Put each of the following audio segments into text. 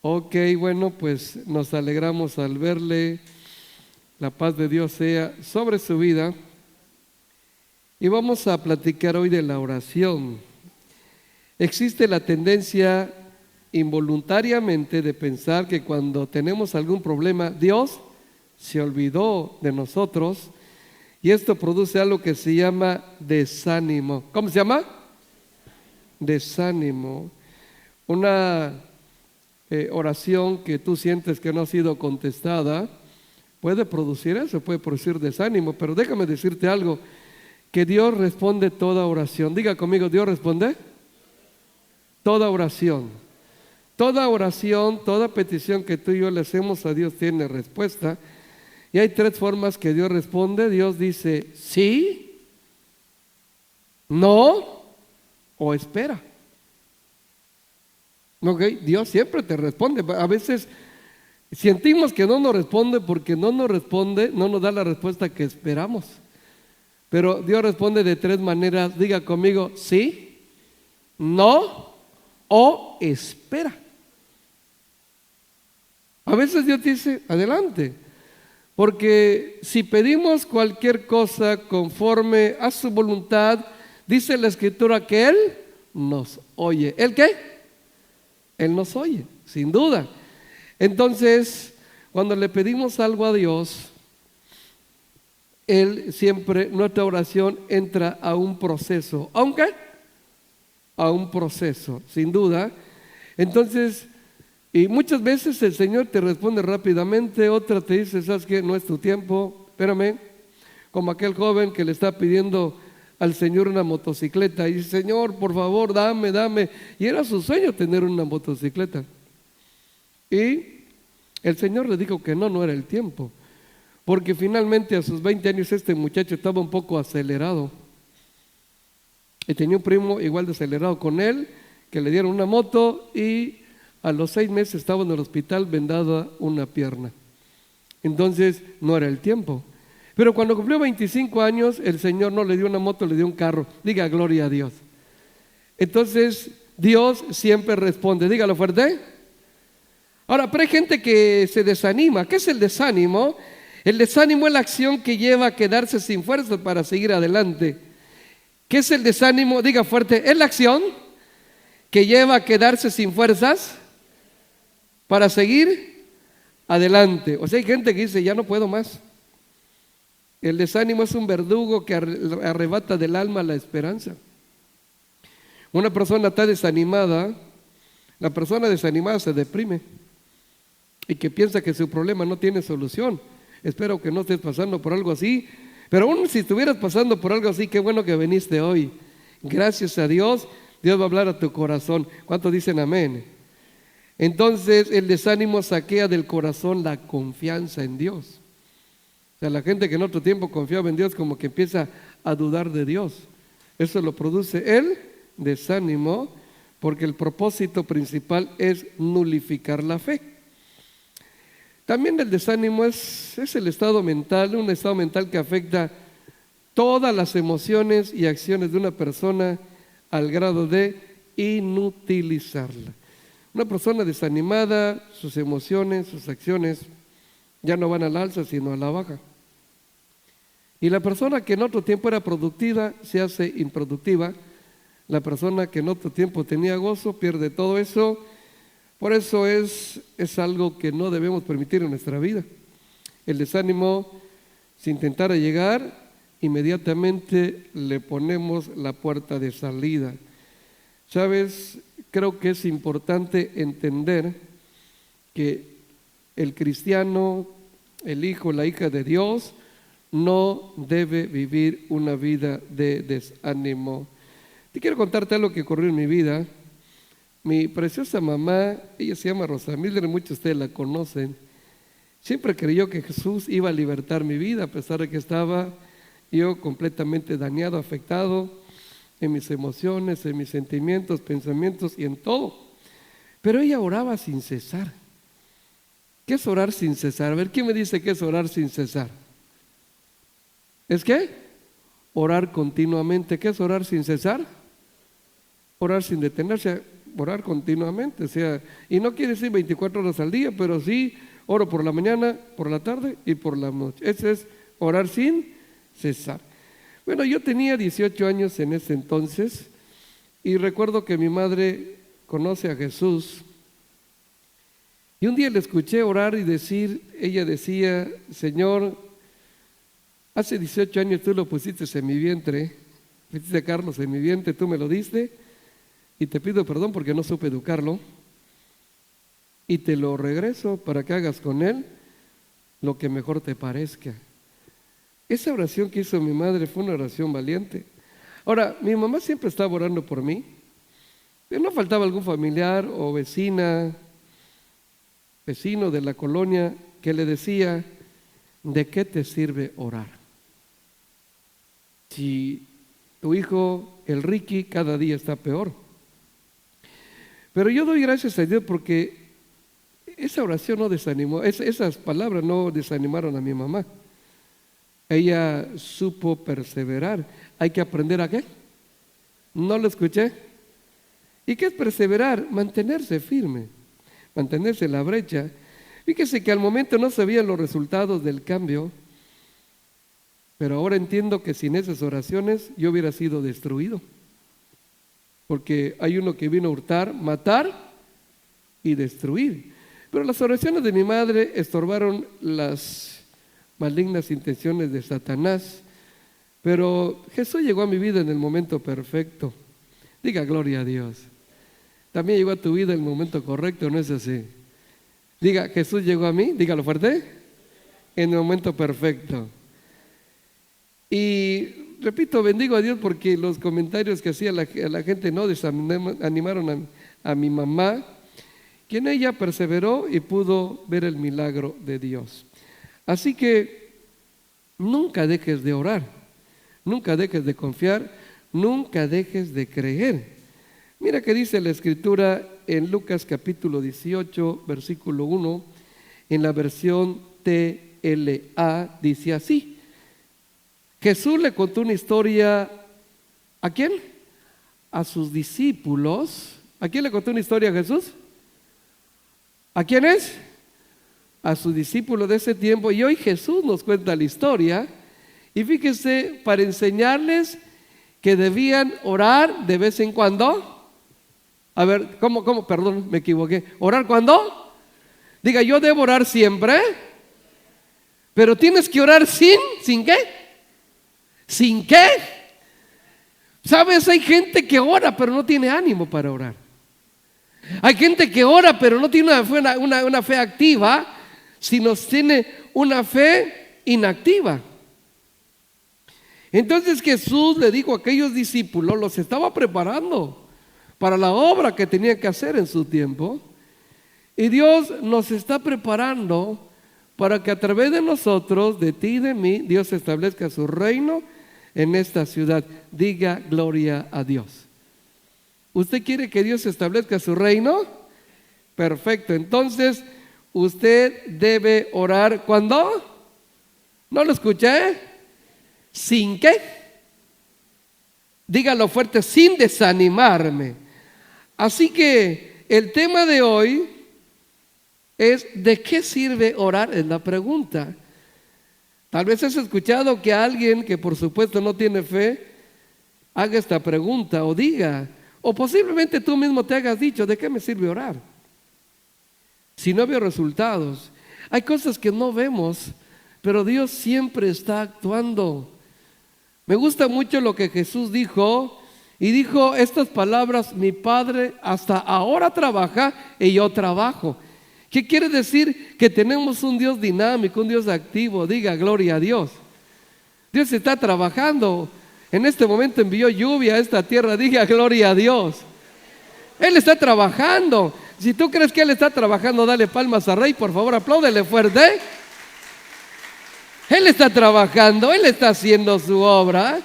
Ok, bueno, pues nos alegramos al verle. La paz de Dios sea sobre su vida. Y vamos a platicar hoy de la oración. Existe la tendencia involuntariamente de pensar que cuando tenemos algún problema, Dios se olvidó de nosotros, y esto produce algo que se llama desánimo. ¿Cómo se llama? Desánimo. Una oración que tú sientes que no ha sido contestada puede producir eso, puede producir desánimo. Pero déjame decirte algo, que Dios responde toda oración. Diga conmigo, ¿Dios responde? Toda oración. Toda oración, toda petición que tú y yo le hacemos a Dios tiene respuesta. Y hay tres formas que Dios responde. Dios dice sí, no o espera. Ok, Dios siempre te responde. A veces sentimos que no nos responde porque no nos responde, no nos da la respuesta que esperamos. Pero Dios responde de tres maneras. Diga conmigo, sí, no o espera. A veces Dios dice, adelante. Porque si pedimos cualquier cosa conforme a su voluntad, dice la Escritura que Él nos oye. ¿El qué? Él nos oye, sin duda. Entonces, cuando le pedimos algo a Dios, Él siempre, nuestra oración entra a un proceso. ¿Aunque? A un proceso, sin duda. Entonces, y muchas veces el Señor te responde rápidamente, otra te dice, ¿sabes qué? No es tu tiempo, espérame. Como aquel joven que le está pidiendo al Señor una motocicleta y dice, Señor, por favor, dame. Y era su sueño tener una motocicleta. Y el Señor le dijo que no era el tiempo. Porque finalmente a sus 20 años este muchacho estaba un poco acelerado. Y tenía un primo igual de acelerado con él, que le dieron una moto y a los 6 meses estaba en el hospital vendada una pierna. Entonces no era el tiempo. Pero cuando cumplió 25 años, el Señor no le dio una moto, le dio un carro. Diga gloria a Dios. Entonces Dios siempre responde. Dígalo fuerte. Ahora, pero hay gente que se desanima. ¿Qué es el desánimo? El desánimo es la acción que lleva a quedarse sin fuerzas para seguir adelante. ¿Qué es el desánimo? Diga fuerte. Es la acción que lleva a quedarse sin fuerzas para seguir adelante. O sea, hay gente que dice, ya no puedo más. El desánimo es un verdugo que arrebata del alma la esperanza. Una persona está desanimada, la persona desanimada se deprime y que piensa que su problema no tiene solución. Espero que no estés pasando por algo así, pero aún si estuvieras pasando por algo así, qué bueno que viniste hoy. Gracias a Dios, Dios va a hablar a tu corazón. ¿Cuántos dicen amén? Entonces el desánimo saquea del corazón la confianza en Dios. O sea, la gente que en otro tiempo confiaba en Dios como que empieza a dudar de Dios. Eso lo produce el desánimo, porque el propósito principal es nulificar la fe. También el desánimo es el estado mental, un estado mental que afecta todas las emociones y acciones de una persona al grado de inutilizarla. Una persona desanimada, sus emociones, sus acciones ya no van al alza, sino a la baja. Y la persona que en otro tiempo era productiva se hace improductiva. La persona que en otro tiempo tenía gozo pierde todo eso. Por eso es algo que no debemos permitir en nuestra vida. El desánimo, si intentara llegar, inmediatamente le ponemos la puerta de salida. ¿Sabes? Creo que es importante entender que el cristiano, el hijo, la hija de Dios, no debe vivir una vida de desánimo. Te quiero contarte algo que ocurrió en mi vida. Mi preciosa mamá, ella se llama Rosa Mildred, muchos de ustedes la conocen. Siempre creyó que Jesús iba a libertar mi vida, a pesar de que estaba yo completamente dañado, afectado en mis emociones, en mis sentimientos, pensamientos y en todo. Pero ella oraba sin cesar. ¿Qué es orar sin cesar? A ver, ¿quién me dice qué es orar sin cesar? ¿Es qué? Orar continuamente. ¿Qué es orar sin cesar? Orar sin detenerse. orar continuamente, o sea, y no quiere decir 24 horas al día, pero sí oro por la mañana, por la tarde y por la noche. Ese es orar sin cesar. Bueno, yo tenía 18 años en ese entonces y recuerdo que mi madre conoce a Jesús y un día le escuché orar y decir, ella decía, Señor, hace 18 años tú lo pusiste en mi vientre, pusiste a Carlos en mi vientre, tú me lo diste y te pido perdón porque no supe educarlo y te lo regreso para que hagas con él lo que mejor te parezca. Esa oración que hizo mi madre fue una oración valiente. Ahora, mi mamá siempre estaba orando por mí, pero no faltaba algún familiar o vecino de la colonia que le decía, ¿de qué te sirve orar? Si tu hijo, el Ricky, cada día está peor. Pero yo doy gracias a Dios porque esa oración no desanimó, esas palabras no desanimaron a mi mamá. Ella supo perseverar. ¿Hay que aprender a qué? ¿No lo escuché? ¿Y qué es perseverar? Mantenerse firme, mantenerse en la brecha. Fíjese que al momento no se veían los resultados del cambio, pero ahora entiendo que sin esas oraciones yo hubiera sido destruido. Porque hay uno que vino a hurtar, matar y destruir. Pero las oraciones de mi madre estorbaron las malignas intenciones de Satanás. Pero Jesús llegó a mi vida en el momento perfecto. Diga gloria a Dios. También llegó a tu vida en el momento correcto, ¿no es así? Diga, Jesús llegó a mí, dígalo fuerte, en el momento perfecto. Y repito, bendigo a Dios porque los comentarios que hacía la gente no desanimaron a mi mamá, quien ella perseveró y pudo ver el milagro de Dios. Así que nunca dejes de orar, nunca dejes de confiar, nunca dejes de creer. Mira que dice la Escritura en Lucas capítulo 18, versículo 1, en la versión TLA, dice así. Jesús le contó una historia, ¿a quién? A sus discípulos. ¿A quién le contó una historia a Jesús? ¿A quién es? A sus discípulos de ese tiempo. Y hoy Jesús nos cuenta la historia. Y fíjese, para enseñarles que debían orar de vez en cuando. A ver, ¿cómo? Perdón, me equivoqué. ¿Orar cuándo? Diga, yo debo orar siempre. Pero tienes que orar ¿sin qué? ¿Sin qué? ¿Sabes? Hay gente que ora pero no tiene ánimo para orar. Hay gente que ora pero no tiene una fe activa, sino tiene una fe inactiva. Entonces Jesús le dijo a aquellos discípulos, los estaba preparando para la obra que tenía que hacer en su tiempo. Y Dios nos está preparando para que a través de nosotros, de ti y de mí, Dios establezca su reino en esta ciudad. Diga gloria a Dios. ¿Usted quiere que Dios establezca su reino? Perfecto. Entonces, usted debe orar ¿cuándo? ¿No lo escuché? ¿Sin qué? Dígalo fuerte, sin desanimarme. Así que el tema de hoy es ¿de qué sirve orar? Es la pregunta. Tal vez has escuchado que alguien que por supuesto no tiene fe haga esta pregunta o diga, o posiblemente tú mismo te hagas dicho, ¿de qué me sirve orar? Si no veo resultados. Hay cosas que no vemos, pero Dios siempre está actuando. Me gusta mucho lo que Jesús dijo, y dijo estas palabras: mi Padre hasta ahora trabaja y yo trabajo. ¿Qué quiere decir? Que tenemos un Dios dinámico, un Dios activo. Diga gloria a Dios. Dios está trabajando. En este momento envió lluvia a esta tierra. Diga gloria a Dios. Él está trabajando. Si tú crees que Él está trabajando, dale palmas al Rey, por favor, apláudele fuerte. Él está trabajando, Él está haciendo su obra.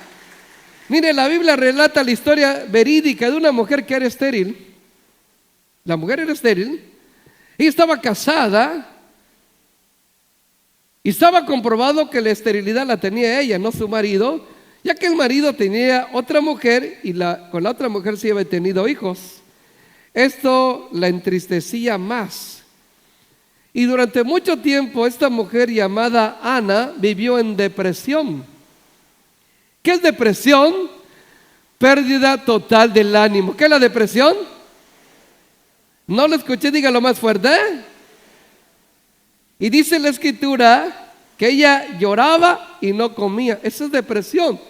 Mire, la Biblia relata la historia verídica de una mujer que era estéril. La mujer era estéril. Ella estaba casada y estaba comprobado que la esterilidad la tenía ella, no su marido, ya que el marido tenía otra mujer y con la otra mujer sí había tenido hijos. Esto la entristecía más. Y durante mucho tiempo esta mujer llamada Ana vivió en depresión. ¿Qué es depresión? Pérdida total del ánimo. ¿Qué es la depresión? No lo escuché, dígalo más fuerte. Y dice la escritura que ella lloraba y no comía. Eso es depresión.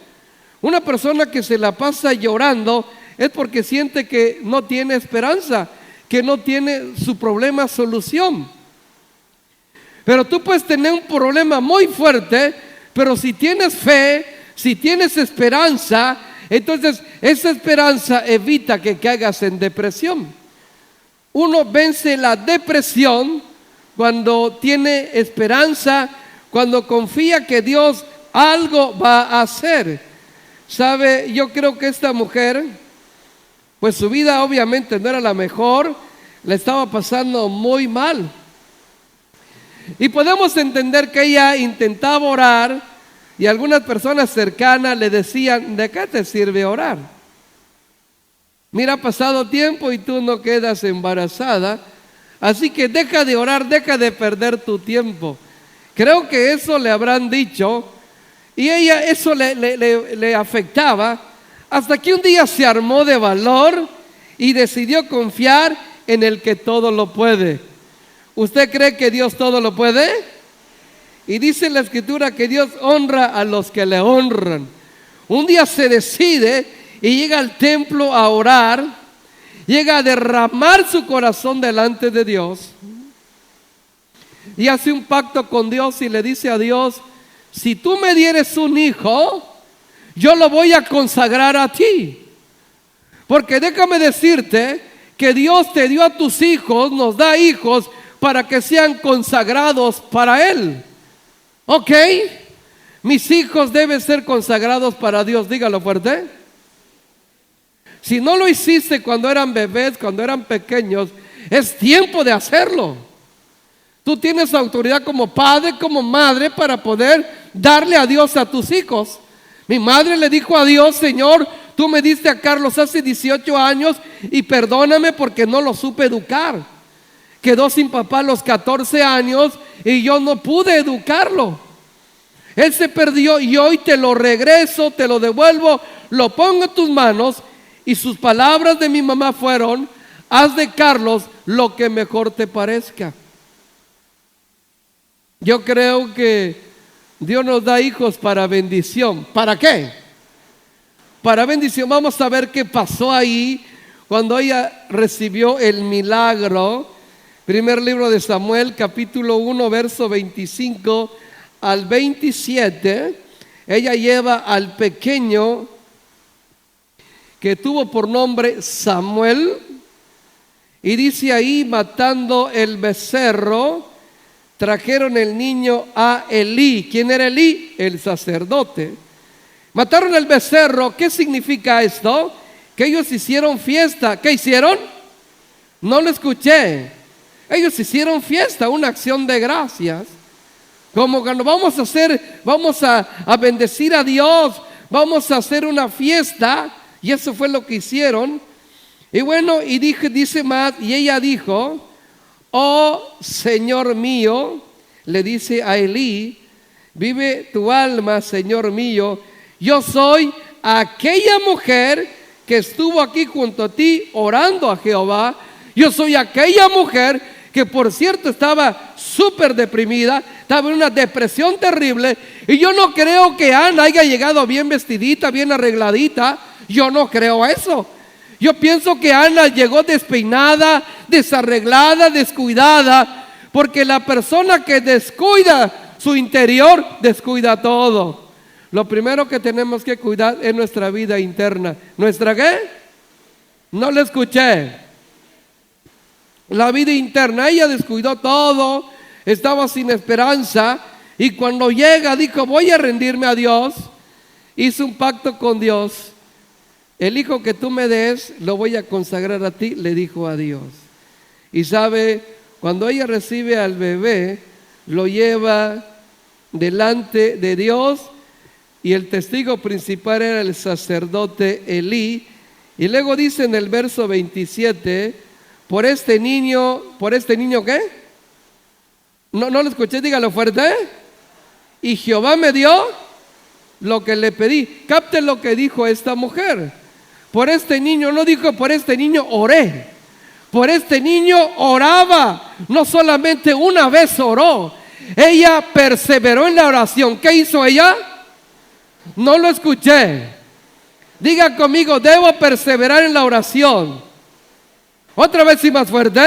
Una persona que se la pasa llorando es porque siente que no tiene esperanza, que no tiene su problema solución. Pero tú puedes tener un problema muy fuerte, pero si tienes fe, si tienes esperanza, entonces esa esperanza evita que caigas en depresión. Uno vence la depresión cuando tiene esperanza, cuando confía que Dios algo va a hacer. ¿Sabe? Yo creo que esta mujer, pues su vida obviamente no era la mejor, la estaba pasando muy mal. Y podemos entender que ella intentaba orar y algunas personas cercanas le decían: ¿de qué te sirve orar? Mira, ha pasado tiempo y tú no quedas embarazada, así que deja de orar, deja de perder tu tiempo. Creo que eso le habrán dicho y ella eso le afectaba, hasta que un día se armó de valor y decidió confiar en el que todo lo puede. ¿Usted cree que Dios todo lo puede? Y dice la escritura que Dios honra a los que le honran. Un día se decide y llega al templo a orar, llega a derramar su corazón delante de Dios y hace un pacto con Dios y le dice a Dios: si tú me dieres un hijo, yo lo voy a consagrar a ti. Porque déjame decirte que Dios te dio a tus hijos, nos da hijos para que sean consagrados para Él. ¿Ok? Mis hijos deben ser consagrados para Dios. Dígalo fuerte. Si no lo hiciste cuando eran bebés, cuando eran pequeños, es tiempo de hacerlo. Tú tienes autoridad como padre, como madre, para poder darle a Dios a tus hijos. Mi madre le dijo a Dios: Señor, tú me diste a Carlos hace 18 años y perdóname porque no lo supe educar. Quedó sin papá a los 14 años y yo no pude educarlo. Él se perdió y hoy te lo regreso, te lo devuelvo, lo pongo en tus manos. Y sus palabras de mi mamá fueron: haz de Carlos lo que mejor te parezca. Yo creo que Dios nos da hijos para bendición. ¿Para qué? Para bendición. Vamos a ver qué pasó ahí cuando ella recibió el milagro. Primer libro de Samuel, capítulo 1, verso 25 al 27. Ella lleva al pequeño que tuvo por nombre Samuel, y dice ahí: matando el becerro, trajeron el niño a Elí. ¿Quién era Elí? El sacerdote. Mataron el becerro. ¿Qué significa esto? Que ellos hicieron fiesta. ¿Qué hicieron? No lo escuché. Ellos hicieron fiesta, una acción de gracias. Como cuando vamos a bendecir a Dios, vamos a hacer una fiesta. Y eso fue lo que hicieron. Y bueno, y dice más, y ella dijo: oh Señor mío, le dice a Elí: vive tu alma, Señor mío, yo soy aquella mujer que estuvo aquí junto a ti orando a Jehová. Yo soy aquella mujer que, por cierto, estaba súper deprimida, estaba en una depresión terrible. Y yo no creo que Ana haya llegado bien vestidita, bien arregladita. Yo no creo eso. Yo pienso que Ana llegó despeinada, desarreglada, descuidada, porque la persona que descuida su interior, descuida todo. Lo primero que tenemos que cuidar es nuestra vida interna. ¿Nuestra qué? No le escuché. La vida interna. Ella descuidó todo, estaba sin esperanza, y cuando llega dijo: voy a rendirme a Dios. Hizo un pacto con Dios. El hijo que tú me des, lo voy a consagrar a ti, le dijo a Dios. Y sabe, cuando ella recibe al bebé, lo lleva delante de Dios, y el testigo principal era el sacerdote Elí. Y luego dice en el verso 27: por este niño, ¿qué? No lo escuché, dígalo fuerte. Y Jehová me dio lo que le pedí. Capte lo que dijo esta mujer. Por este niño, no dijo por este niño oré. Por este niño oraba. No solamente una vez oró. Ella perseveró en la oración. ¿Qué hizo ella? No lo escuché. Diga conmigo, debo perseverar en la oración. Otra vez y más fuerte.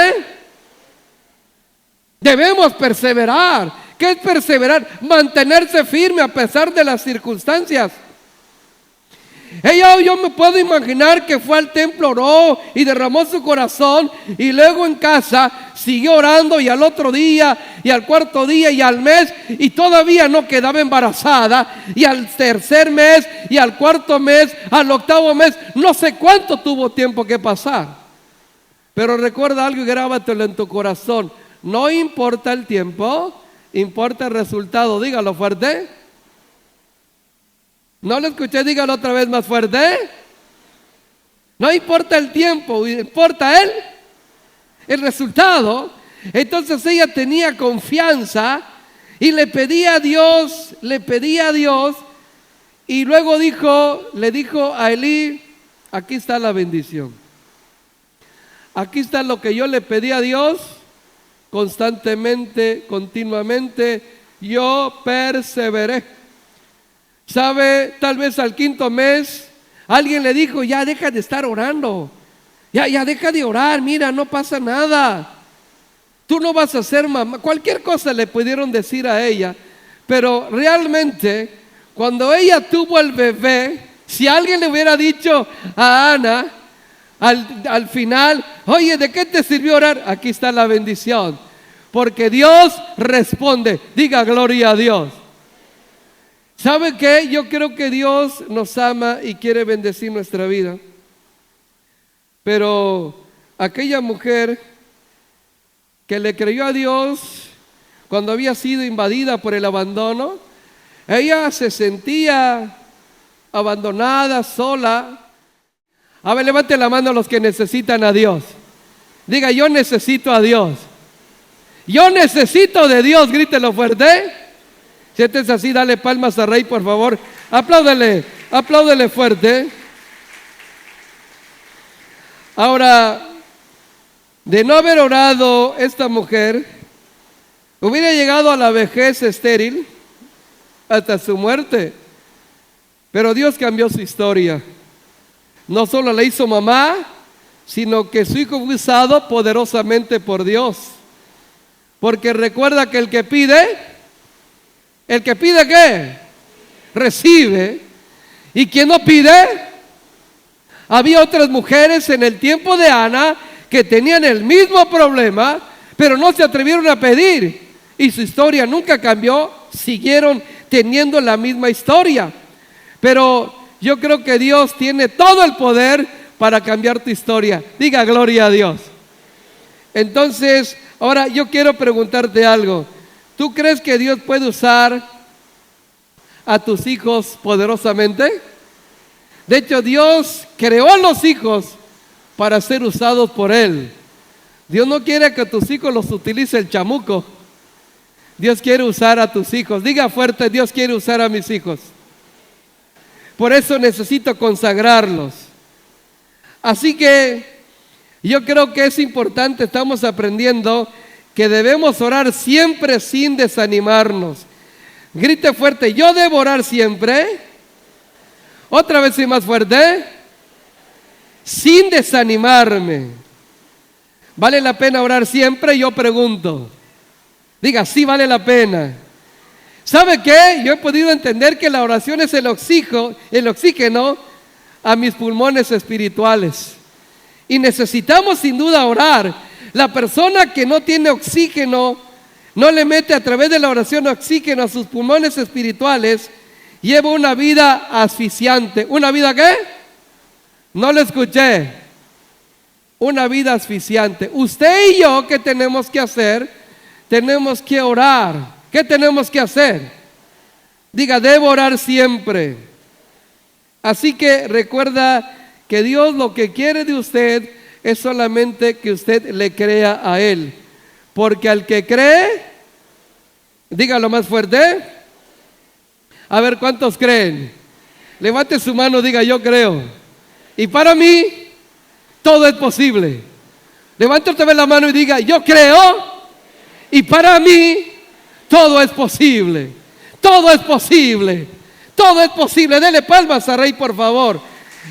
Debemos perseverar. ¿Qué es perseverar? Mantenerse firme a pesar de las circunstancias. Yo me puedo imaginar que fue al templo, oró y derramó su corazón, y luego en casa siguió orando, y al otro día, y al cuarto día, y al mes, y todavía no quedaba embarazada, y al tercer mes, y al cuarto mes, al octavo mes, no sé cuánto tuvo tiempo que pasar. Pero recuerda algo y grábatelo en tu corazón: no importa el tiempo, importa el resultado. Dígalo fuerte. No lo escuché, dígalo otra vez más fuerte. No importa el tiempo, importa el resultado. Entonces ella tenía confianza y le pedía a Dios, y luego le dijo a Elí: aquí está la bendición. Aquí está lo que yo le pedí a Dios constantemente, continuamente. Yo perseveré. ¿Sabe? Tal vez al quinto mes alguien le dijo: ya deja de estar orando, ya deja de orar, mira, no pasa nada, tú no vas a ser mamá. Cualquier cosa le pudieron decir a ella, pero realmente cuando ella tuvo el bebé, si alguien le hubiera dicho a Ana al final: oye, ¿de qué te sirvió orar? Aquí está la bendición, porque Dios responde. Diga gloria a Dios. ¿Sabe qué? Yo creo que Dios nos ama y quiere bendecir nuestra vida. Pero aquella mujer que le creyó a Dios cuando había sido invadida por el abandono, ella se sentía abandonada, sola. A ver, levante la mano a los que necesitan a Dios. Diga: yo necesito a Dios. Yo necesito de Dios. Grítelo fuerte. Si este es así, dale palmas a Rey, por favor. Apláudele fuerte. Ahora, de no haber orado, esta mujer hubiera llegado a la vejez estéril hasta su muerte. Pero Dios cambió su historia. No solo la hizo mamá, sino que su hijo fue usado poderosamente por Dios. Porque recuerda que el que pide, ¿qué? Recibe. Y quien no pide, había otras mujeres en el tiempo de Ana que tenían el mismo problema, pero no se atrevieron a pedir, y su historia nunca cambió, siguieron teniendo la misma historia. Pero yo creo que Dios tiene todo el poder para cambiar tu historia. Diga gloria a Dios. Entonces, ahora yo quiero preguntarte algo. ¿Tú crees que Dios puede usar a tus hijos poderosamente? De hecho, Dios creó a los hijos para ser usados por Él. Dios no quiere que tus hijos los utilice el chamuco. Dios quiere usar a tus hijos. Diga fuerte: Dios quiere usar a mis hijos. Por eso necesito consagrarlos. Así que yo creo que es importante, estamos aprendiendo que debemos orar siempre sin desanimarnos. Grite fuerte: yo debo orar siempre. Otra vez y más fuerte. Sin desanimarme. ¿Vale la pena orar siempre? Yo pregunto. Diga: sí, vale la pena. ¿Sabe qué? Yo he podido entender que la oración es el oxígeno a mis pulmones espirituales. Y necesitamos sin duda orar. La persona que no tiene oxígeno, no le mete a través de la oración oxígeno a sus pulmones espirituales, lleva una vida asfixiante. ¿Una vida qué? No lo escuché. Una vida asfixiante. Usted y yo, ¿qué tenemos que hacer? Tenemos que orar. ¿Qué tenemos que hacer? Diga: debo orar siempre. Así que recuerda que Dios lo que quiere de usted es solamente que usted le crea a Él. Porque al que cree, dígalo más fuerte. A ver, ¿cuántos creen? Levante su mano, diga yo creo. Y para mí, todo es posible. Levante otra vez la mano y diga yo creo. Y para mí, todo es posible. Todo es posible. Todo es posible. Dele palmas a Rey, por favor.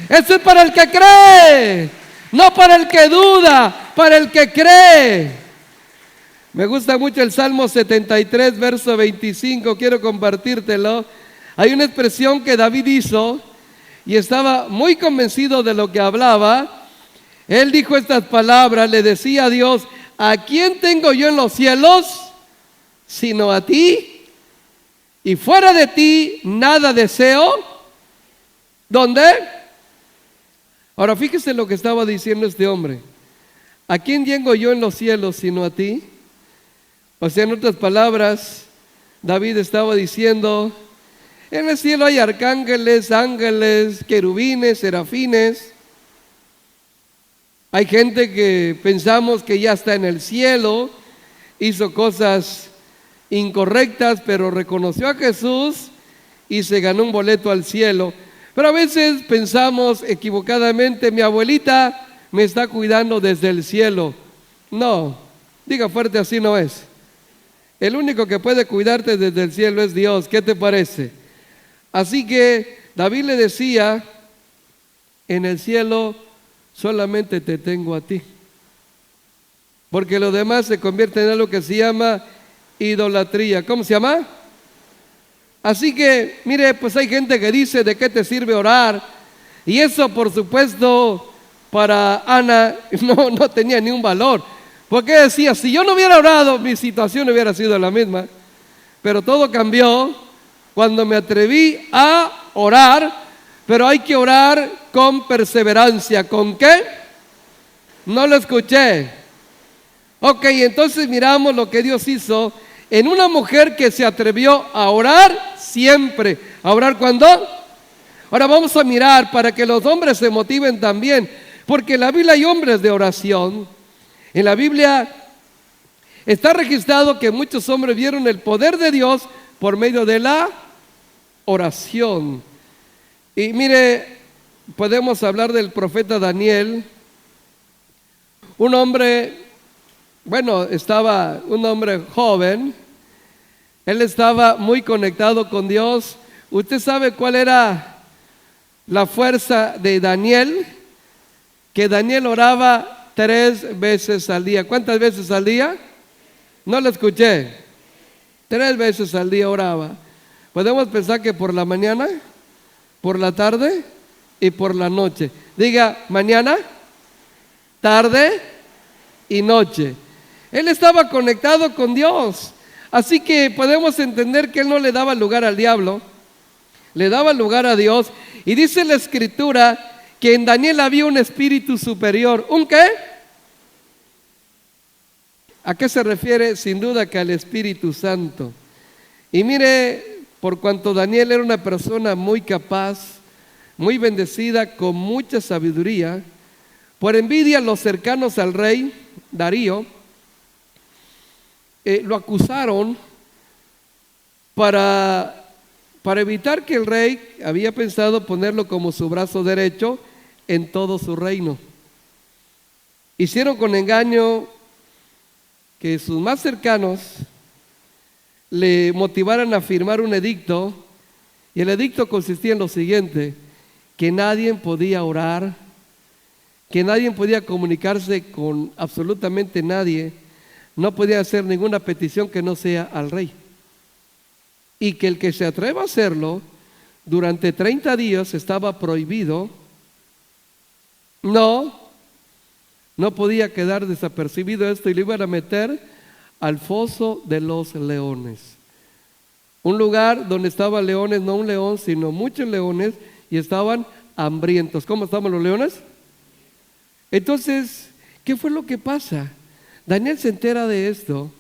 Eso es para el que cree. No para el que duda, para el que cree. Me gusta mucho el Salmo 73, verso 25. Quiero compartírtelo. Hay una expresión que David hizo y estaba muy convencido de lo que hablaba. Él dijo estas palabras, le decía a Dios: ¿a quién tengo yo en los cielos sino a ti? Y fuera de ti nada deseo. ¿Dónde? Ahora fíjese lo que estaba diciendo este hombre. ¿A quién tengo yo en los cielos sino a ti? O sea, en otras palabras, David estaba diciendo: en el cielo hay arcángeles, ángeles, querubines, serafines. Hay gente que pensamos que ya está en el cielo, hizo cosas incorrectas, pero reconoció a Jesús y se ganó un boleto al cielo. Pero a veces pensamos equivocadamente: mi abuelita me está cuidando desde el cielo. No, diga fuerte, así no es. El único que puede cuidarte desde el cielo es Dios. ¿Qué te parece? Así que David le decía: en el cielo solamente te tengo a ti, porque lo demás se convierte en algo que se llama idolatría. ¿Cómo se llama? Así que, mire, pues hay gente que dice: ¿de qué te sirve orar? Y eso, por supuesto, para Ana no tenía ni un valor, porque decía: si yo no hubiera orado, mi situación hubiera sido la misma. Pero todo cambió cuando me atreví a orar. Pero hay que orar con perseverancia. ¿Con qué? No lo escuché. Ok, entonces miramos lo que Dios hizo en una mujer que se atrevió a orar siempre. ¿A orar cuándo? Ahora vamos a mirar para que los hombres se motiven también, porque en la Biblia hay hombres de oración. En la Biblia está registrado que muchos hombres vieron el poder de Dios por medio de la oración. Y mire, podemos hablar del profeta Daniel, un hombre, estaba un hombre joven. Él estaba muy conectado con Dios. ¿Usted sabe cuál era la fuerza de Daniel? Que Daniel oraba 3 veces al día. ¿Cuántas veces al día? No lo escuché. 3 veces al día oraba. Podemos pensar que por la mañana, por la tarde y por la noche. Diga: mañana, tarde y noche. Él estaba conectado con Dios. Así que podemos entender que él no le daba lugar al diablo, le daba lugar a Dios. Y dice la Escritura que en Daniel había un espíritu superior. ¿Un qué? ¿A qué se refiere? Sin duda que al Espíritu Santo. Y mire, por cuanto Daniel era una persona muy capaz, muy bendecida, con mucha sabiduría, por envidia los cercanos al rey Darío lo acusaron para evitar que el rey había pensado ponerlo como su brazo derecho en todo su reino. Hicieron con engaño que sus más cercanos le motivaran a firmar un edicto, y el edicto consistía en lo siguiente: que nadie podía orar, que nadie podía comunicarse con absolutamente nadie, no podía hacer ninguna petición que no sea al rey, y que el que se atreva a hacerlo durante 30 días estaba prohibido. No podía quedar desapercibido esto, y lo iban a meter al foso de los leones, un lugar donde estaban leones, no un león, sino muchos leones, y estaban hambrientos. ¿Cómo estaban los leones? Entonces, ¿qué fue lo que pasa? Daniel se entera de esto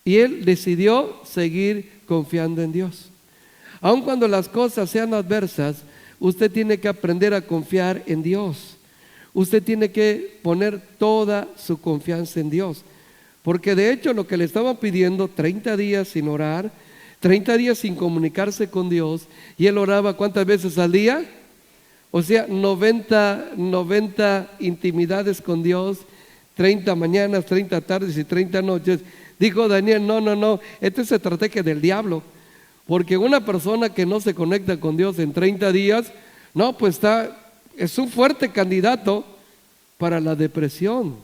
y él decidió seguir confiando en Dios. Aun cuando las cosas sean adversas, usted tiene que aprender a confiar en Dios. usted tiene que poner toda su confianza en Dios. Porque de hecho lo que le estaban pidiendo, 30 días sin orar, 30 días sin comunicarse con Dios, y él oraba ¿cuántas veces al día? O sea, 90 intimidades con Dios, 30 mañanas, 30 tardes y 30 noches. Dijo Daniel, no, esta es estrategia del diablo. Porque una persona que no se conecta con Dios en 30 días, no, pues es un fuerte candidato para la depresión,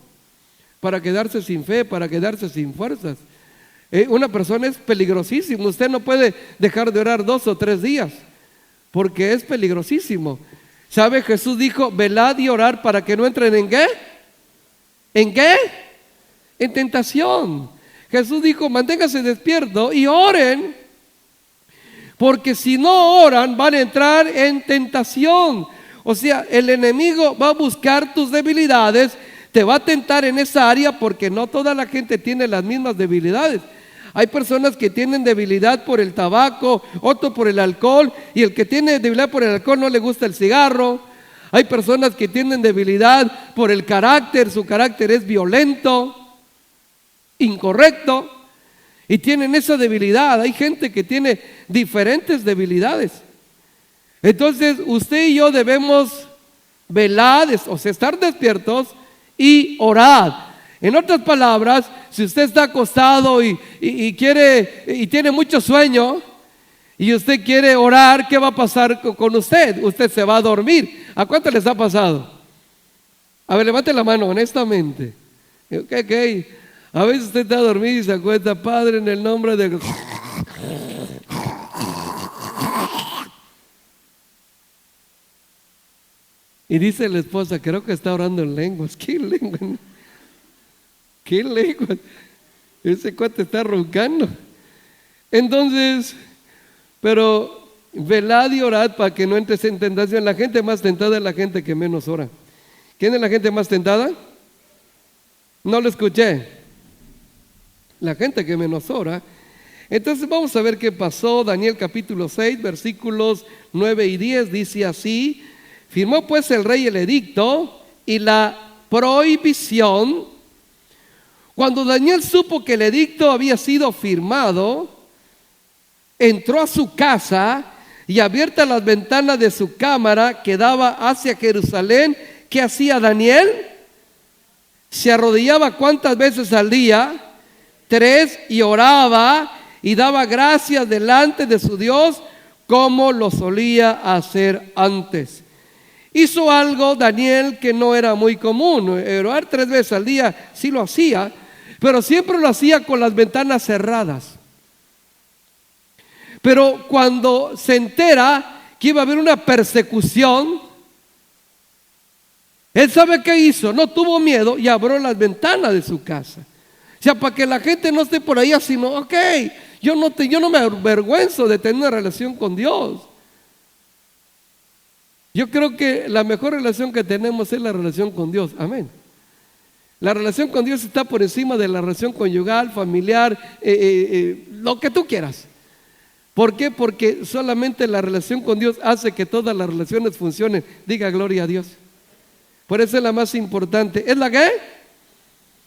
para quedarse sin fe, para quedarse sin fuerzas. Una persona es peligrosísimo. Usted no puede dejar de orar 2 o 3 días, porque es peligrosísimo. ¿Sabe? Jesús dijo, velad y orar para que no entren ¿en qué? ¿En qué? En tentación. Jesús dijo, manténgase despierto y oren, porque si no oran van a entrar en tentación. O sea, el enemigo va a buscar tus debilidades, te va a tentar en esa área, porque no toda la gente tiene las mismas debilidades. Hay personas que tienen debilidad por el tabaco, otro por el alcohol, y el que tiene debilidad por el alcohol no le gusta el cigarro. Hay personas que tienen debilidad por el carácter, su carácter es violento, incorrecto, y tienen esa debilidad. Hay gente que tiene diferentes debilidades. Entonces usted y yo debemos velar, o sea, estar despiertos y orar. En otras palabras, si usted está acostado y tiene mucho sueño y usted quiere orar, ¿qué va a pasar con usted? Usted se va a dormir. ¿A cuánto les ha pasado? A ver, levante la mano honestamente. Ok. A veces usted está dormido y se acuesta, Padre, en el nombre de... Y dice la esposa, creo que está orando en lenguas. ¿Qué lenguas? ¿Qué lenguas? Ese cuate está roncando. Entonces, pero velad y orad para que no entres en tentación. La gente más tentada es la gente que menos ora. ¿Quién es la gente más tentada? No lo escuché. La gente que menos ora. Entonces vamos a ver qué pasó. Daniel capítulo 6, versículos 9 y 10 dice así: firmó pues el rey el edicto y la prohibición. Cuando Daniel supo que el edicto había sido firmado, entró a su casa y abiertas las ventanas de su cámara que daba hacia Jerusalén, ¿qué hacía Daniel? Se arrodillaba ¿cuántas veces al día? 3, y oraba y daba gracias delante de su Dios como lo solía hacer antes. Hizo algo Daniel que no era muy común. Orar 3 veces al día sí lo hacía, pero siempre lo hacía con las ventanas cerradas. Pero cuando se entera que iba a haber una persecución, él sabe qué hizo, no tuvo miedo y abrió las ventanas de su casa. O sea, para que la gente no esté por ahí así, no, ok, yo no me avergüenzo de tener una relación con Dios. Yo creo que la mejor relación que tenemos es la relación con Dios, amén. La relación con Dios está por encima de la relación conyugal, familiar, lo que tú quieras. ¿Por qué? Porque solamente la relación con Dios hace que todas las relaciones funcionen. Diga gloria a Dios. Por eso es la más importante. ¿Es la que?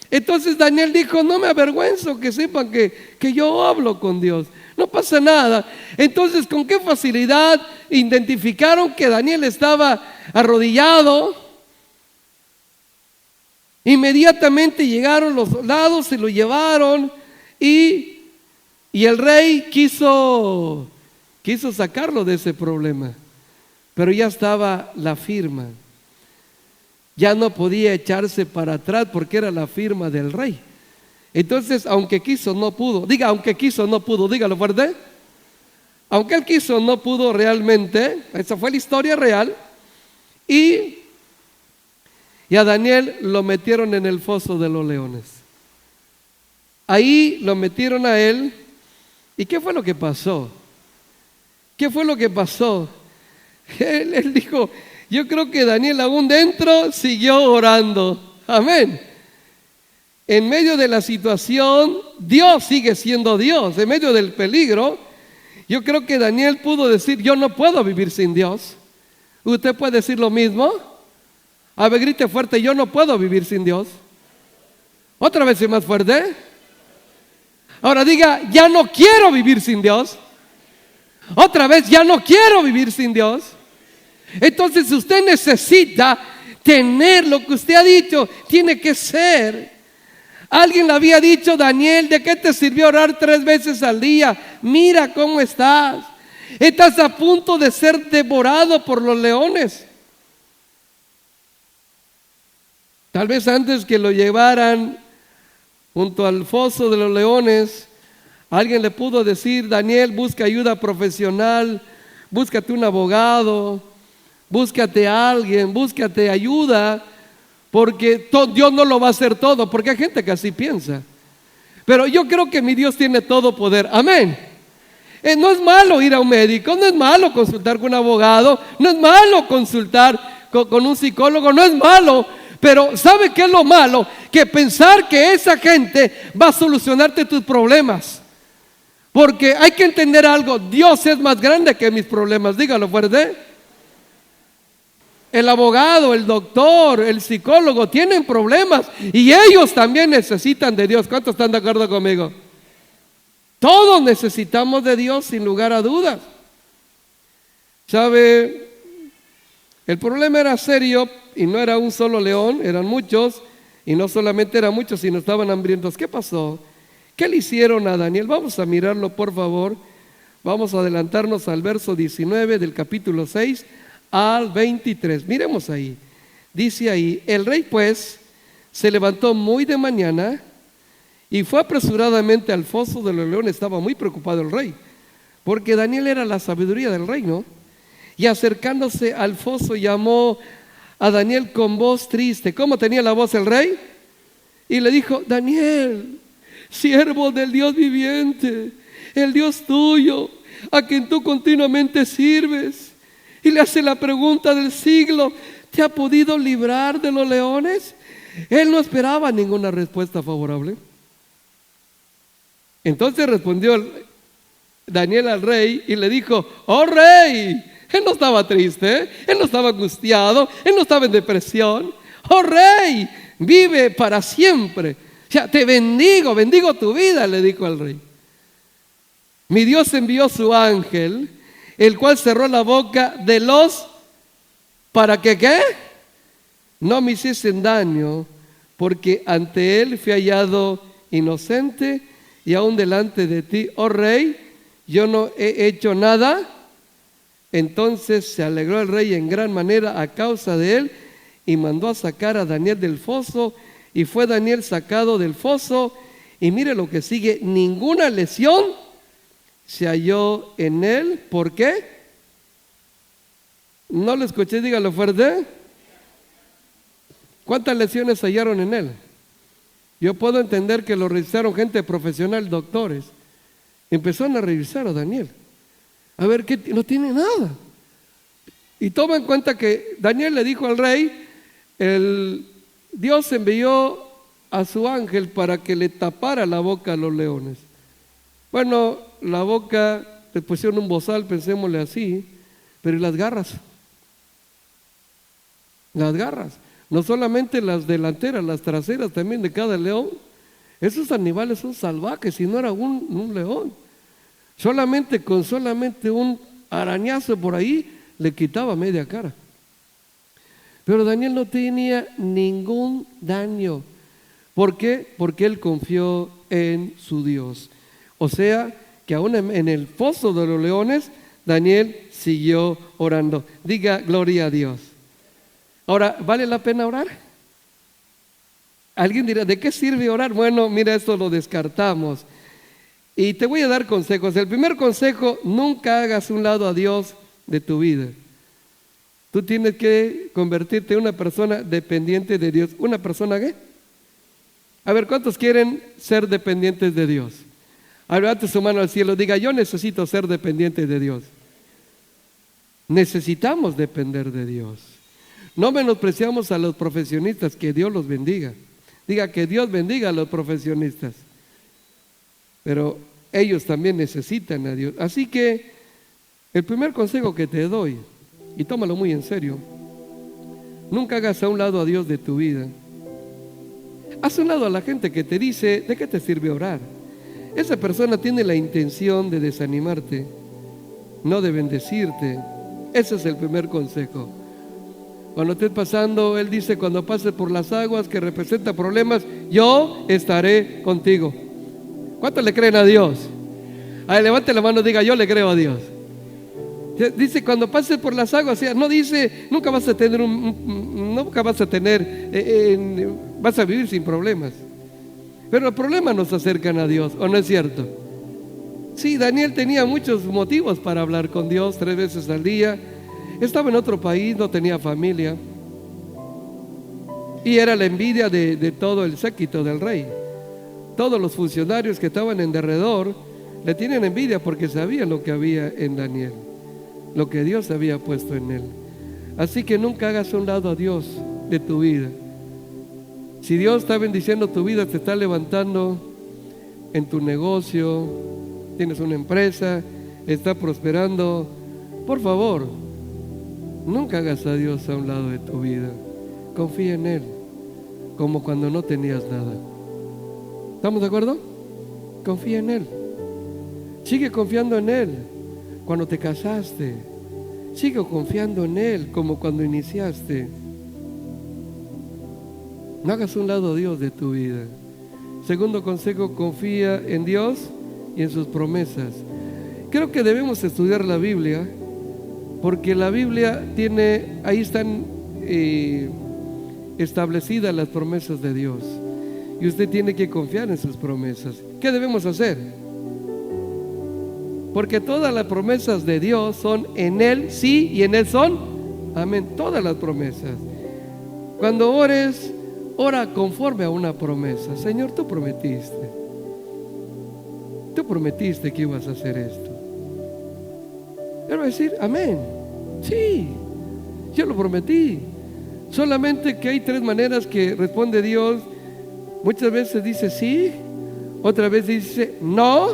Entonces Daniel dijo, no me avergüenzo que sepan que yo hablo con Dios. No pasa nada. Entonces, ¿con qué facilidad identificaron que Daniel estaba arrodillado? Inmediatamente llegaron los soldados, se lo llevaron y el rey quiso sacarlo de ese problema. Pero ya estaba la firma. Ya no podía echarse para atrás porque era la firma del rey. Entonces, aunque quiso, no pudo. Diga, aunque quiso, no pudo. Dígalo fuerte. Aunque él quiso, no pudo realmente. Esa fue la historia real. Y a Daniel lo metieron en el foso de los leones. Ahí lo metieron a él. ¿Y qué fue lo que pasó? ¿Qué fue lo que pasó? Él dijo, yo creo que Daniel aún dentro siguió orando. Amén. En medio de la situación, Dios sigue siendo Dios. En medio del peligro, yo creo que Daniel pudo decir, yo no puedo vivir sin Dios. ¿Usted puede decir lo mismo? A ver, grite fuerte, yo no puedo vivir sin Dios. Otra vez y más fuerte. Ahora diga, ya no quiero vivir sin Dios. Otra vez, ya no quiero vivir sin Dios. Entonces usted necesita tener lo que usted ha dicho, tiene que ser. Alguien le había dicho, Daniel, ¿de qué te sirvió orar 3 veces al día? Mira cómo estás. Estás a punto de ser devorado por los leones. Tal vez antes que lo llevaran junto al foso de los leones, alguien le pudo decir, Daniel, busca ayuda profesional, búscate un abogado, búscate a alguien, búscate ayuda, porque Dios no lo va a hacer todo, porque hay gente que así piensa. Pero yo creo que mi Dios tiene todo poder, amén. No es malo ir a un médico, no es malo consultar con un abogado, no es malo consultar con un psicólogo, no es malo. Pero ¿sabe qué es lo malo? Que pensar que esa gente va a solucionarte tus problemas. Porque hay que entender algo, Dios es más grande que mis problemas, dígalo fuerte. El abogado, el doctor, el psicólogo tienen problemas y ellos también necesitan de Dios. ¿Cuántos están de acuerdo conmigo? Todos necesitamos de Dios sin lugar a dudas. ¿Sabe? El problema era serio y no era un solo león, eran muchos, y no solamente eran muchos, sino estaban hambrientos. ¿Qué pasó? ¿Qué le hicieron a Daniel? Vamos a mirarlo, por favor. Vamos a adelantarnos al verso 19 del capítulo 6 al 23. Miremos ahí. Dice ahí, el rey pues se levantó muy de mañana y fue apresuradamente al foso de los leones. Estaba muy preocupado el rey, porque Daniel era la sabiduría del reino. Y acercándose al foso llamó a Daniel con voz triste. ¿Cómo tenía la voz el rey? Y le dijo, Daniel, siervo del Dios viviente, el Dios tuyo, a quien tú continuamente sirves. Y le hace la pregunta del siglo, ¿te ha podido librar de los leones? Él no esperaba ninguna respuesta favorable. Entonces respondió Daniel al rey y le dijo, oh rey. Él no estaba triste, él no estaba angustiado, él no estaba en depresión. Oh rey, vive para siempre. O sea, te bendigo, bendigo tu vida, le dijo al rey. Mi Dios envió su ángel, el cual cerró la boca de los, ¿para que qué? No me hiciesen daño, porque ante él fui hallado inocente y aún delante de ti, oh rey, yo no he hecho nada. Entonces se alegró el rey en gran manera a causa de él y mandó a sacar a Daniel del foso, y fue Daniel sacado del foso, y mire lo que sigue, ninguna lesión se halló en él. ¿Por qué? No lo escuché, dígalo fuerte. ¿Cuántas lesiones hallaron en él? Yo puedo entender que lo revisaron gente profesional, doctores. Empezaron a revisar a Daniel. A ver, ¿qué? No tiene nada. Y toma en cuenta que Daniel le dijo al rey, Dios envió a su ángel para que le tapara la boca a los leones. Bueno, la boca le pusieron un bozal, pensémosle así, pero ¿y las garras? Las garras, no solamente las delanteras, las traseras también de cada león. Esos animales son salvajes, si no era un león. Solamente un arañazo por ahí le quitaba media cara. Pero Daniel no tenía ningún daño. ¿Por qué? Porque él confió en su Dios. O sea, que aún en el foso de los leones, Daniel siguió orando. Diga gloria a Dios. Ahora, ¿vale la pena orar? Alguien dirá, ¿de qué sirve orar? Bueno, mira, esto lo descartamos. Y te voy a dar consejos. El primer consejo, nunca hagas un lado a Dios de tu vida. Tú tienes que convertirte en una persona dependiente de Dios. ¿Una persona qué? A ver, ¿cuántos quieren ser dependientes de Dios? Levante su mano al cielo, diga, yo necesito ser dependiente de Dios. Necesitamos depender de Dios. No menospreciamos a los profesionistas, que Dios los bendiga. Diga, que Dios bendiga a los profesionistas. Pero ellos también necesitan a Dios. Así que el primer consejo que te doy, y tómalo muy en serio, Nunca hagas a un lado a Dios de tu vida. Haz a un lado a la gente que te dice, ¿de qué te sirve orar? Esa persona tiene la intención de desanimarte, no de bendecirte. Ese es el primer consejo. Cuando estés pasando, Él dice, cuando pases por las aguas que representan problemas, yo estaré contigo. ¿Cuántos le creen a Dios? A ver, levante la mano y diga, yo le creo a Dios. Dice, cuando pases por las aguas, no dice, nunca vas a tener vas a vivir sin problemas. Pero los problemas nos acercan a Dios, ¿o no es cierto? Sí, Daniel tenía muchos motivos para hablar con Dios 3 veces al día. Estaba en otro país, no tenía familia. Y era la envidia de todo el séquito del rey. Todos los funcionarios que estaban en derredor le tienen envidia porque sabían lo que había en Daniel, lo que Dios había puesto en él. Así que nunca hagas a un lado a Dios de tu vida. Si Dios está bendiciendo tu vida, te está levantando en tu negocio, tienes una empresa, está prosperando, por favor, nunca hagas a Dios a un lado de tu vida. Confía en Él, como cuando no tenías nada. ¿Estamos de acuerdo? Confía en Él. Sigue confiando en Él cuando te casaste. Sigue confiando en Él como cuando iniciaste. No hagas un lado a Dios de tu vida. Segundo consejo, confía en Dios y en sus promesas. Creo que debemos estudiar la Biblia, porque la Biblia ahí están establecidas las promesas de Dios. Y usted tiene que confiar en sus promesas. ¿Qué debemos hacer? Porque todas las promesas de Dios son en Él sí y en Él son amén. Todas las promesas. Cuando ores, ora conforme a una promesa. Señor, tú prometiste que ibas a hacer esto. Él va a decir, amén. Sí, yo lo prometí. Solamente que hay 3 maneras que responde Dios. Muchas veces dice sí, otras veces dice no,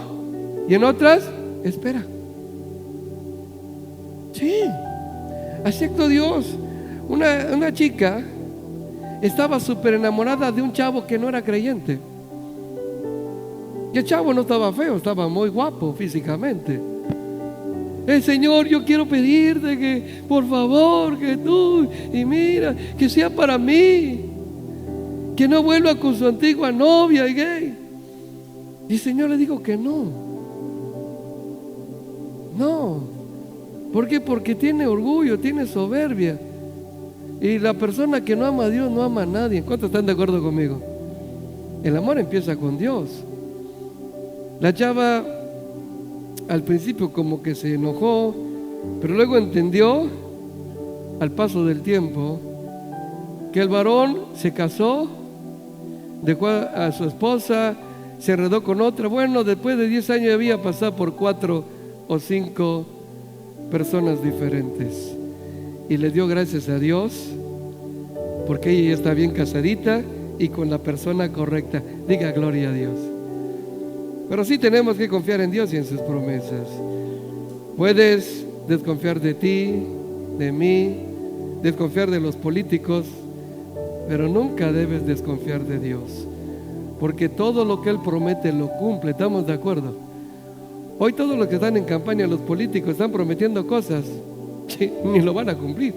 y en otras espera. Sí, así actuó Dios. Una chica estaba súper enamorada de un chavo que no era creyente. Y el chavo no estaba feo, estaba muy guapo físicamente. Señor, yo quiero pedirte que, por favor, que tú, y mira, que sea para mí, que no vuelva con su antigua novia y gay. Y el Señor le dijo que no. No. ¿Por qué? Porque tiene orgullo, tiene soberbia. Y la persona que no ama a Dios no ama a nadie. ¿Cuántos están de acuerdo conmigo? El amor empieza con Dios. La chava al principio como que se enojó, pero luego entendió al paso del tiempo que el varón se casó, dejó a su esposa, se enredó con otra. Bueno, después de 10 años había pasado por 4 o 5 personas diferentes. Y le dio gracias a Dios porque ella ya está bien casadita y con la persona correcta. Diga gloria a Dios. Pero sí tenemos que confiar en Dios y en sus promesas. Puedes desconfiar de ti, de mí, desconfiar de los políticos, pero nunca debes desconfiar de Dios, porque todo lo que Él promete lo cumple. ¿Estamos de acuerdo? Hoy todos los que están en campaña, los políticos, están prometiendo cosas que ni lo van a cumplir.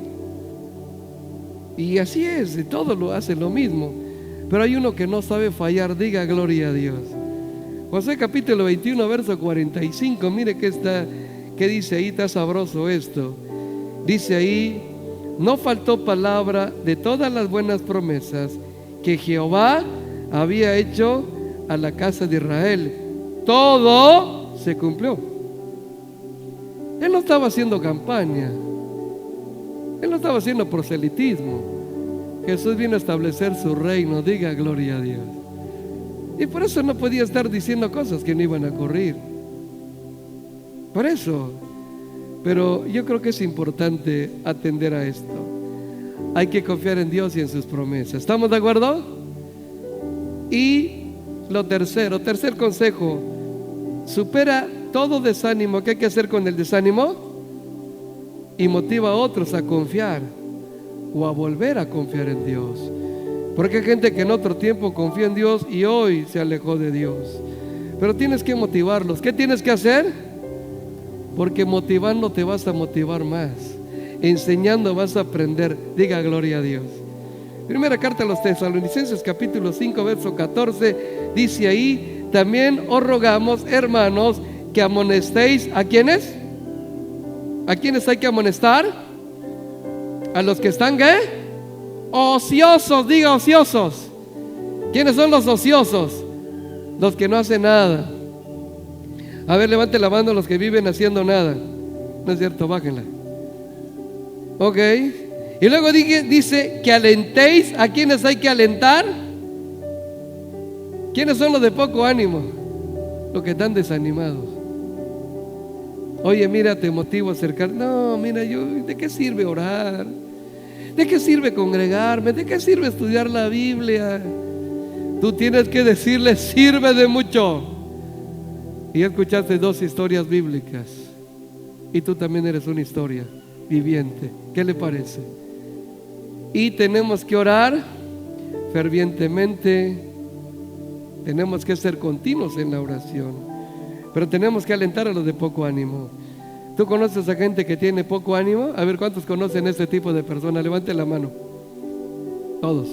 Y así es, y todos lo hacen lo mismo. Pero hay uno que no sabe fallar. Diga gloria a Dios. Josué capítulo 21, verso 45. Mire que dice ahí, está sabroso esto. Dice ahí, no faltó palabra de todas las buenas promesas que Jehová había hecho a la casa de Israel. Todo se cumplió. Él no estaba haciendo campaña. Él no estaba haciendo proselitismo. Jesús vino a establecer su reino. Diga gloria a Dios. Y por eso no podía estar diciendo cosas que no iban a ocurrir. Por eso. Pero yo creo que es importante atender a esto. Hay que confiar en Dios y en sus promesas. ¿Estamos de acuerdo? Y lo tercer consejo. Supera todo desánimo. ¿Qué hay que hacer con el desánimo? Y motiva a otros a confiar. o a volver a confiar en Dios. Porque hay gente que en otro tiempo confía en Dios y hoy se alejó de Dios. Pero tienes que motivarlos. ¿Qué tienes que hacer? Porque motivando te vas a motivar más. Enseñando vas a aprender. Diga gloria a Dios. Primera carta a los Tesalonicenses, capítulo 5, verso 14. Dice ahí: también os rogamos, hermanos, que amonestéis. ¿A quiénes? ¿A quiénes hay que amonestar? A los que están, ¿qué? Ociosos. Diga ociosos. ¿Quiénes son los ociosos? Los que no hacen nada. A ver, levante la mano los que viven haciendo nada. No es cierto, bájenla. Ok. Y luego dice que alentéis. ¿A quiénes hay que alentar? ¿Quiénes son los de poco ánimo? Los que están desanimados. Oye, mira, te motivo a acercar. No, mira, ¿de qué sirve orar? ¿De qué sirve congregarme? ¿De qué sirve estudiar la Biblia? Tú tienes que decirle: sirve de mucho. Y ya escuchaste 2 historias bíblicas. Y tú también eres una historia viviente. ¿Qué le parece? Y tenemos que orar fervientemente. Tenemos que ser continuos en la oración. Pero tenemos que alentar a los de poco ánimo. ¿Tú conoces a gente que tiene poco ánimo? A ver, ¿cuántos conocen este tipo de personas? Levante la mano. Todos.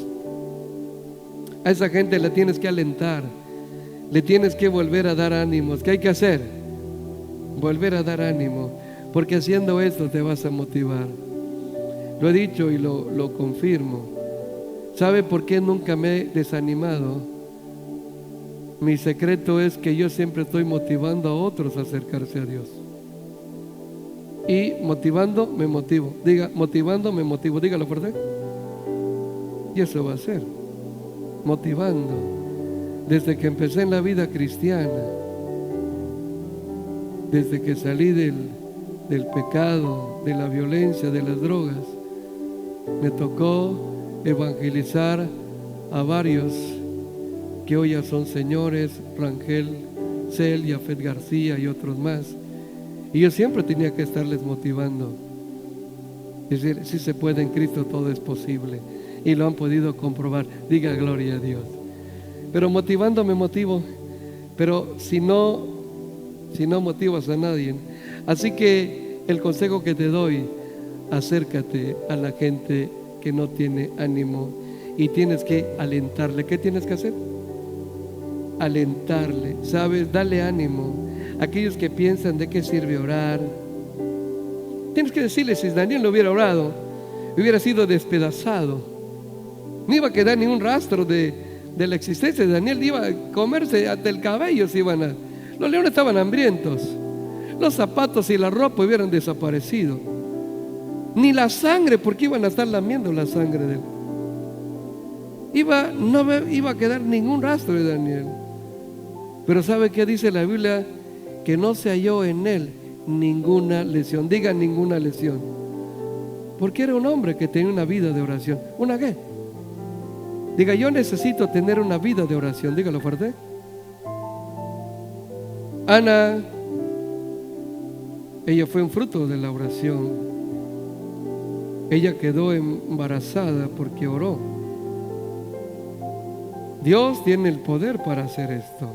A esa gente la tienes que alentar. Le tienes que volver a dar ánimos. ¿Qué hay que hacer? Volver a dar ánimo. Porque haciendo esto te vas a motivar. Lo he dicho y lo confirmo. ¿Sabe por qué nunca me he desanimado? Mi secreto es que yo siempre estoy motivando a otros a acercarse a Dios. Y motivando me motivo. Diga, motivando me motivo. Dígalo fuerte. Y eso va a ser. Motivando. Desde que empecé en la vida cristiana, desde que salí del pecado, de la violencia, de las drogas, me tocó evangelizar a varios que hoy ya son señores: Rangel Cel, Yafet García y otros más. Y yo siempre tenía que estarles motivando. Es decir, si se puede en Cristo, todo es posible. Y lo han podido comprobar. Diga gloria a Dios. Pero motivando me motivo. Pero si no motivas a nadie. Así que el consejo que te doy: acércate a la gente que no tiene ánimo y tienes que alentarle. ¿Qué tienes que hacer? Alentarle, ¿sabes? Dale ánimo. Aquellos que piensan: ¿de qué sirve orar? Tienes que decirle: si Daniel no hubiera orado, hubiera sido despedazado. No iba a quedar ni un rastro de la existencia de Daniel. Iba a comerse hasta el cabello. Los leones estaban hambrientos. Los zapatos y la ropa hubieran desaparecido. Ni la sangre, porque iban a estar lamiendo la sangre de él. No iba a quedar ningún rastro de Daniel. Pero ¿sabe qué dice la Biblia? Que no se halló en él ninguna lesión. Diga, ninguna lesión. Porque era un hombre que tenía una vida de oración. ¿Una qué? Diga, yo necesito tener una vida de oración. Dígalo fuerte. Ana, ella fue un fruto de la oración. Ella quedó embarazada porque oró. Dios tiene el poder para hacer esto.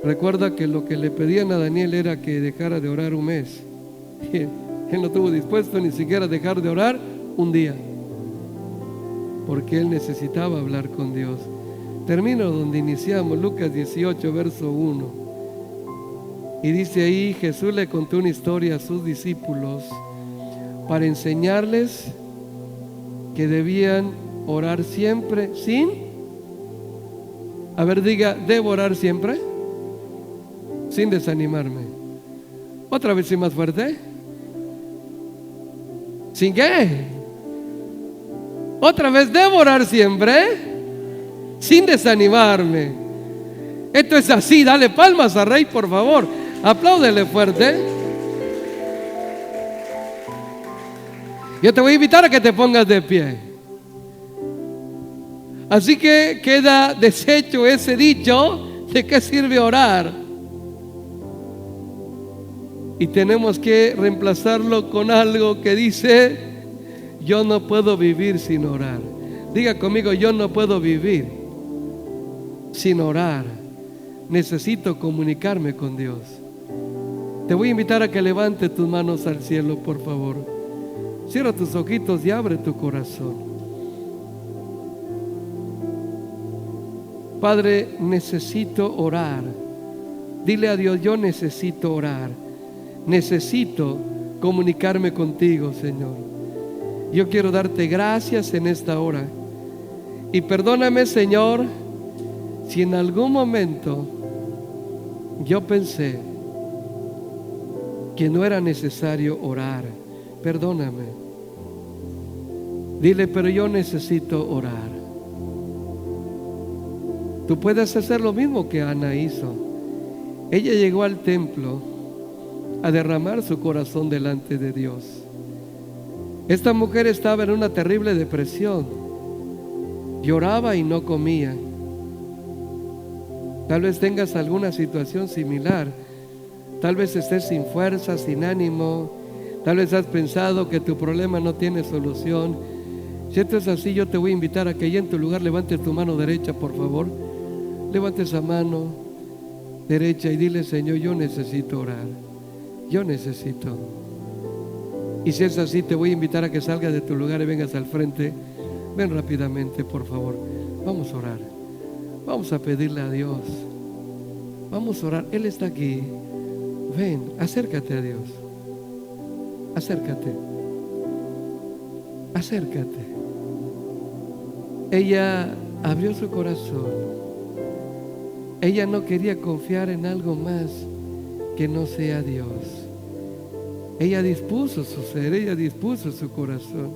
Recuerda que lo que le pedían a Daniel era que dejara de orar un mes. Él no estuvo dispuesto ni siquiera a dejar de orar un día, porque él necesitaba hablar con Dios. Termino donde iniciamos, Lucas 18, verso 1. Y dice ahí: Jesús le contó una historia a sus discípulos para enseñarles que debían orar siempre sin... A ver, diga, ¿debo orar siempre? Sin desanimarme. Otra vez, y más fuerte. ¿Sin qué? Otra vez, ¿debo orar siempre? Sin desanimarme. Esto es así. Dale palmas a Rey, por favor. Apláudele fuerte. Yo te voy a invitar a que te pongas de pie. Así que queda deshecho ese dicho: ¿de qué sirve orar? Y tenemos que reemplazarlo con algo que dice: Yo no puedo vivir sin orar. Diga conmigo, yo no puedo vivir sin orar. Necesito comunicarme con Dios. Te voy a invitar a que levante tus manos al cielo, por favor. Cierra tus ojitos y abre tu corazón. Padre, necesito orar. Dile a Dios, yo necesito orar. Necesito comunicarme contigo, Señor. Yo quiero darte gracias en esta hora. Y perdóname, Señor, si en algún momento yo pensé que no era necesario orar. Perdóname. Dile, pero yo necesito orar. Tú puedes hacer lo mismo que Ana hizo. Ella llegó al templo a derramar su corazón delante de Dios. Esta mujer estaba en una terrible depresión. Lloraba y no comía. Tal vez tengas alguna situación similar. Tal vez estés sin fuerza, sin ánimo. Tal vez has pensado que tu problema no tiene solución. Si esto es así, yo te voy a invitar a que allí en tu lugar levantes tu mano derecha, por favor. Levante esa mano derecha y dile, Señor, yo necesito orar. Yo necesito. Y si es así, te voy a invitar a que salgas de tu lugar y vengas al frente. Ven rápidamente, por favor. Vamos a orar. Vamos a pedirle a Dios. Vamos a orar. Él está aquí. Ven, acércate a Dios. Acércate. Acércate. Ella abrió su corazón. Ella no quería confiar en algo más que no sea Dios. Ella dispuso su ser, ella dispuso su corazón.